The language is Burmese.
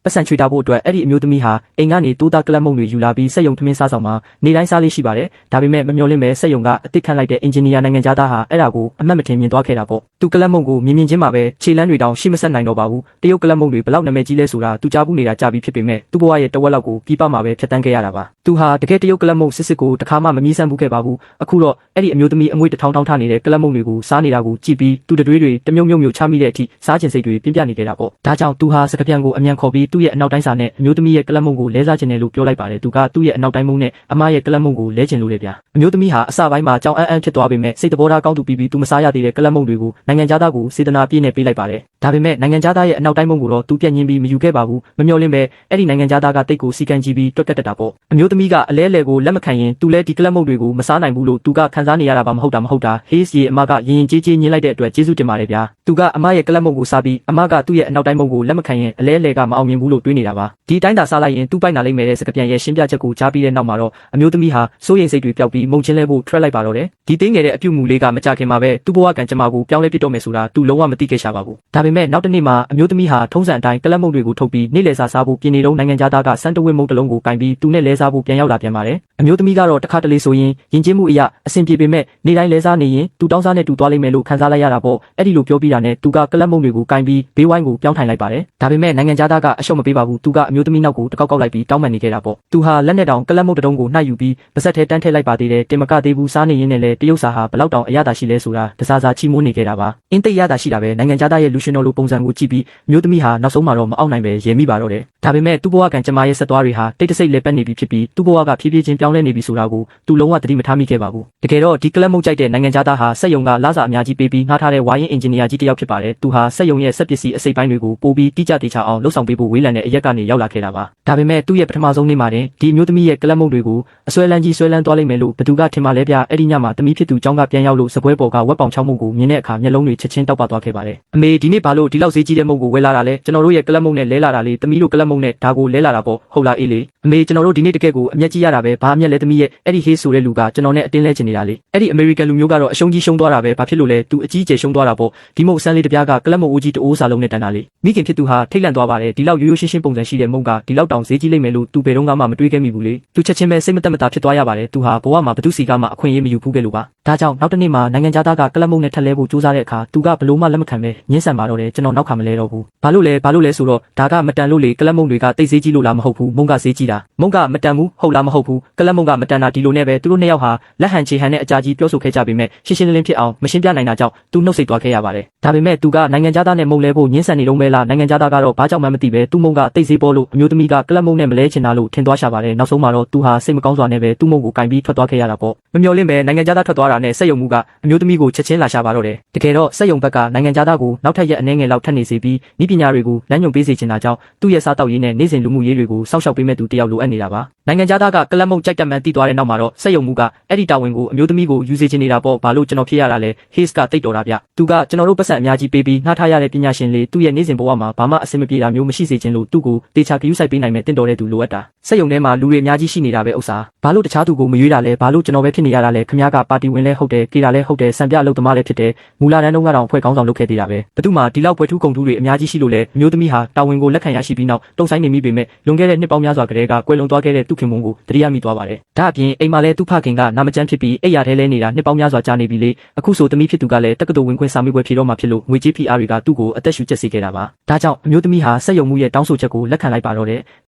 ပတ်စံချွေတာဖို့အတွက်အဲ့ဒီအမျိုးသမီးဟာအိမ်ကနေတိုးသားကလပ်မုံတွေယူလာပြီးစက်ရုံထမင်းစားဆောင်မှာနေတိုင်းစားလေးရှိပါတယ်ဒါပေမဲ့မမျှော်လင့်ပဲစက်ရုံကအစ်စ်ခန့်လိုက်တဲ့အင်ဂျင်နီယာနိုင်ငံသားဟာအဲ့ဒါကိုအမှတ်မထင်မြင်သွားခဲ့တာပေါ့သူကလပ်မုံကိုမြင်ချင်းမှာပဲခြေလမ်းတွေတောင်ရှိမဆက်နိုင်တော့ပါဘူးတရုတ်ကလပ်မုံတွေဘလောက်နာမည်ကြီးလဲဆိုတာသူကြားဘူးနေတာကြားပြီးဖြစ်ပေမဲ့သူ့ဘဝရဲ့တဝက်လောက်ကိုပြပမှာပဲဖြတ်တန်းခဲ့ရတာပါသူဟာတကယ်တရုတ်ကလပ်မုံစစ်ကိုတခါမှမမြည်ဆန်းဘူးခဲ့ပါဘူးအခုတော့အဲ့ဒီအမျိုးသမီးအငွေ့တစ်ထောင်ထောင်ထားနေတဲ့ကလပ်မုံတွေကိုစားနေတာကိုကြည့်ပြီးသူတတွေးတွေတမြုံမြုံချမိတဲ့အထိစားခြင်းစိတ်တွေပြင်းပြနေခဲ့တာပေါ့ဒါကြောင့်သူဟာစကပြန်ကိုအမြန်ခေါ်ပြီးသူ့ရဲ့အနောက်တိုင်းစာနဲ့အမျိုးသမီးရဲ့ကလပ်မုံကိုလဲစားခြင်းနဲ့လို့ပြောလိုက်ပါတယ်သူကသူ့ရဲ့အနောက်တိုင်းမုံနဲ့အမရဲ့ကလပ်မုံကိုလဲခြင်းလို့လေဗျာအမျိုးသမီးဟာအစပိုင်းမှာကြောင်အန်းဖြစ်သွားပေမဲ့စိတ်တဘောထားကောင်းသူပြီးသူမစားရသေးတဲ့ကလပ်မုံတွေကိုနိုင်ငံသားကိုစေတနာပြည့်နဲ့ပေးလိုက်ပါတယ်ဒါပေမဲ့နိုင်ငံသားရဲ့အနောက်တိုင်းမုံကိုတော့သူပြက်ညင်းပြီးမယူခဲ့ပါဘူးမမျှော်လင့်ပဲအဲ့ဒီနိုင်ငံသားကတိတ်ကိုစီကံကြည့်ပြီးတွက်ကတက်တာပေါ့အမျိုးသမီးကအလဲကိုလက်မခံရင်သူလဲဒီကလပ်မုံတွေကိုမစားနိုင်ဘူးလို့သူကခံစားနေရတာပါမဟုတ်တာဟေးစီအမကရင်ကြေးညင်းလိုက်တဲ့အတွက်ကျေးဇူးတင်ပါတယ်ဗျာသူကအမရဲ့ကလပ်မုံကိုစားပြီးအမကသူ့ရဲ့အနောက်တိုင်းမုံကိုလက်မခံရင်အလဲကမအောင်မြင်ဘူးလို့တွေးနေတာပါဒီတိုင်းသာစားလိုက်ရင်သူ့ပိုက်နာလိမ့်မယ်တဲ့စကပြန်ရဲ့ရှင်းပြချက်ကိုကြားပြီးတဲ့နောက်မှာတော့အမျိုးသမီးဟာစိုးရိမ်စိတ်တွေပျောက်ပြီးမုံချင်းလဲဖို့ထွက်လိုက်ပါတော့တယ်ဒီတင်းငယ်တဲ့အပြုတ်မှုလေးကမကြခင်မှာပဲသူ့ဘဝကံကြမ္မာကိုပြောင်းလဲပြစ်တော့မယ်ဆိုတာသူလုံးဝမသိခဲ့ရှာပါဘူးဒါပေမဲ့နောက်တစ်နေ့မှာအမျိုးသမီးဟာထုံးစံအတိုင်းကလပ်မုံတွေကိုထုတ်ပြီးနေ့လယ်စာစားဖို့ပြင်နေတော့နိုင်ငံသားကစမ်းတဝင်းမုံတစ်လုံးကိုကင်ပြီးသူနဲ့လဲစားဖို့ပြန်ရောက်လာပြန်ပါတယ်အမျိုးသမီးကတော့တခါတလေဆိုရင်ယဉ်ကျေးမှုအရာအဆင်ပြေပေမဲ့နေ့တိုင်းလဲစားနေရင်သူတောင်းစားနဲ့တူသွားလိမ့်မယ်လို့ခံစားလိုက်ရတာပေါ့အဲ့ဒီလိုပြောပြီးတာနဲ့သူကကလပ်မုံတွေကိုကင်ပြီးဘေးဝိုင်းကိုပြောင်းထိုင်လိုက်ပါတယ်ဒါပေမဲ့နိုင်ငံသားကအရှုံးမပေးပါဘူးသူကအမျိုးသမီးနောက်ကိုတကောက်လိုက်ပြီးတောင်းပန်နေခဲ့တာပေါ့သူဟာလက်နဲ့တောင်ကလပ်မုံတုံးကိုနှိုက်ယူပြီးပါဇက်ထဲတန်းထည့်လိုက်ပါသေးတယ်တင်မကသေးဘူးစားနေရင်းနဲ့လေတရုတ်စာဟာဘလောက်တောင်အရသာရှိလဲဆိုတာတစားစားချီးမွမ်းနေခဲ့တာပါအင်းသိရတာရှိတာပဲနိုင်ငံသားရဲ့လူရှင်တော်လိုပုံစံကိုကြည့်ပြီးမျိုးသမီးဟာနောက်ဆုံးမှာတော့မအောင်နိုင်ပဲရဲမိပါတော့တယ်ဒါပေမဲ့သူ့ဘဝကံကြမ္မာရဲ့ဆက်သွားတွေဟာတိတ်တဆိတ်လဲပတ်နေပြီဖြစ်ပြီးသူ့ဘဝကဖြည်းဖြည်းချင်းပြောင်းလဲနေပြီဆိုတာကိုသူလုံးဝသတိမထားမိခဲ့ပါဘူးတကယ်တော့ဒီကလပ်မုံကြိုက်တဲ့နိုင်ငံသားဟာစက်ယုံကလစာအများကြီးပေးပြီးငှားထားတဲ့ဝါရင်အင်ဂျင်နီယာကြီးတစ်ယောက်ဖြစ်ပါတယ်သူဟာစက်ယုံရဲ့စက်ပစ္စည်းအစိတ်ပိုင်းတွေကိုပို့ပြီးတိကျတေချာအောင်လှုပ်ဆောင်ပေးဖို့ဝေးလံတဲ့အရက်ကနေရောက်လာခဲ့တာပါဒါပေမဲ့သူ့ရဲ့ပထမဆုံးနေ့မှာတင်ဒီအမျိုးသမီးရဲ့ကလပ်မုံတွေကိုအစွဲလန်းကြီးဆွဲလန်းသွားလိမ့်မယ်လို့ဘသူကထင်မှလဲဗျအဲ့ဒီညမှာသမီးဖြစ်သူကျောင်းကပြန်ရောက်လို့စပွဲပေါ်ကဝက်ပေါင်6မုံကိုမြင်တဲ့အခါမျက်လုံးတွေချက်ချင်းတောက်ပသွားခဲ့ပါတယ်အမေဒီနေ့ဘာလို့ဒီလောက်ဈေးကြီးတဲ့မုံကိုဝယ်လာတာလဲကျွန်တော်တို့ရဲ့ကလပ်မုံနဲ့လဲလာတာလေသမီးတို့ကလပ်မုံနဲ့ဒါကိုလဲလာတာပေါ့ဟုတ်လားအေးလေအမေကျွန်တော်တို့ဒီနေ့တကယ်ကိုအမျက်ကြီးရတာပဲဘာအမျက်လဲသမီးရဲ့အဲ့ဒီဟေးဆိုတဲ့လူကကျွန်တော်နဲ့အတင်းလဲချင်နေတာလေအဲ့ဒီအမေရိကန်လူမျိုးကတော့အရှုံးကြီးရှုံးသွားတာပဲဘာဖြစ်လို့လဲသူအကြီးကျယ်ရှုံးသွားတာပေါ့ဒီမုံဆန်းလေးတစ်ပြားကကလပ်မုံအိုးကြီးတအိုးစာလုံးနဲ့တန်းတာလေမိခင်ဖြစ်သူဟာထိတ်လန့်သွားပါတယ်ဒီလောက်ရိုးရိုးရှင်းရှင်းပုံစံရှိတဲ့မုံကဒီလောက်တောင်ဈေးကြီးလိမ့်မယ်လို့သူဘယ်တော့မှမတွေးခဲ့မိဘူးလေသူချက်ချင်းပဲစိတ်မသက်မသာဖြစ်သွားရပါတယ်သူဟာဘဝမှာဘသူစီကမှအခွင့်အရေးမယူဘူးခဲ့လို့ပါဒါကြောင့်နောက်တစ်နေ့မှာနိုင်ငံသားကကလပ်မုံနဲ့ထက်လဲဖို့ကြိုးစားတဲ့အခါသူကဘလို့မှလက်မခံပဲညှင်းဆန်ပါတော့တယ်ကျွန်တော်နောက်ခါမလဲတော့ဘူးဘာလို့လဲဆိုတော့ဒါကမတန်လို့လေကလပ်မုံတွေကတိတ်ဈေးကြီးလို့လားမဟုတ်ဘူးမုံကဈေးကြီးတာမုံကမတန်ဘူးဟုတ်လားမဟုတ်ဘူးကလပ်မုံကမတန်တာဒီလိုနဲ့ပဲသူတို့နှစ်ယောက်ဟာလက်ဟန်ချေဟန်နဲ့အကြာကြီးပြောဆိုခဲ့ကြပေမဲ့ရှင်းရှင်းလင်းလင်းဖြစ်အောင်မရှင်းပြနိုင်တာကြောင့်သူနှုတ်ဆက်သွားခဲ့ရပါတယ်ဒါပေမဲ့သူကနိုင်ငံသားနဲ့မုံလဲဖို့ညှင်းဆန်နေတော့မဲလားနိုင်ငံသားကတော့ဘာကြောင့်မှမသိပဲသူ့မုံကတိတ်ဈေးပေါ်လို့အမျိုးသမီးကကလပ်မုံနဲ့မလဲချင်တာလို့ထင်သွားရှာပါတယ်နောက်ဆုံးမှာတော့သူဟာစိတ်မကောင်းစွာနဲ့ပဲသူ့မုံကိုကင်ပြီးထွက်သွားခဲ့ရတာပေါ့မမျှော်လင့်ပဲနိုင်ငံသားထွက်သွားတာနဲ့စက်ယုံမှုကအမျိုးသမီးကိုချက်ချင်းလာရှာပါတော့တယ်တကယ်တော့စက်ယုံဘက်ကနိုင်ငံသားကိုနောက်ထပ်ရက်အနည်းငယ်လောက်ထပ်နေစေပြီးဤပညာတွေကိုလမ်းညွှန်ပေးစေချင်တာကြောင့်သူ့ရဲ့စားတောက်ရေးနဲ့နေ့စဉ်လူမှုရေးတွေကိုစောင့်ရှောက်ပေးမဲ့သူတယောက်လိုအပ်နေတာပါနိုင်ငံသားကကလပ်မုံကြိုက်တက်မှန်တည်သွားတဲ့နောက်မှာတော့စက်ယုံမှုကအဲ့ဒီတာဝန်ကိုအမျိုးသမီးကိုယူစေချင်နေတာပေါ့ဘာလို့ကျွန်တော်ဖြစ်ရတာလဲဟေးစ်ကတိတ်တော်တာဗျသူကကျွန်တော်တို့ပတ်စံအများကြီးပေးပြီးငှားထားရတဲ့ပညာရှင်လေးသူ့ရဲ့နေ့စဉ်ဘဝမှာဘာမှအဆင်မပြေတာမျိုးမရှိစေချင်လို့သူ့ကိုတေချာဂရုစိုက်ပေးနိုင်မဲ့တင့်တော်တဲ့သူလိုအပ်တာစက်ယုံထဲမှာလူတွေအများကြီးရှိနေတာပဲဥစ္စာဘာလို့တခြားသူကိုမရွေးတာလဲဘာလို့ကျွန်တော်ပဲဖြစ်နေရတာလဲခမ ्या ကပါတီဝင်လဲဟုတ်တယ်ကေတာလဲဟုတ်တယ်စံပြအလုပ်သမားလဲဖြစ်တယ်မူလာတန်းတုန်းကတော့အဖွဲ့ခေါင်းဆောင်လုပ်ခဲ့သေးတာပဲဘသူမှဒီလောက်ပွဲထူးကုန်ထူးတွေအများကြီးရှိလို့လဲအမျိုးသမီးဟာတာဝန်ကိုလက်ခံရရှိပြီးနောက်တုံဆိုင်နေမိပေမဲ့လွန်ခဲ့တဲ့နှစ်ပေါင်းများစွာကတည်းကကွယ်လွန်သွားခဲ့တဲ့သူခင်မုံကိုတတိယမိသွားပါတယ်ဒါအပြင်အိမ်မှာလဲသူ့ဖခင်ကနာမကျန်းဖြစ်ပြီးအိပ်ရာထဲလဲနေတာနှစ်ပေါင်းများစွာကြာနေပြီလေအခုဆိုသမီးဖြစ်သူကလည်းတက္ကသိုလ်ဝင်ခွင့်စာမေးပွဲဖြေတော့မှဖြစ်လို့ငွေကြေး PR တွေကသူ့ကိုအသက်ရှူကျက်စေခဲ့တာပါဒါကြောင့်အမျိုးသမီးဟာစက်ယုံမှုရဲ့တောင်းဆိုချက်ကိုလက်ခံလိုက်ပါတော့တယ်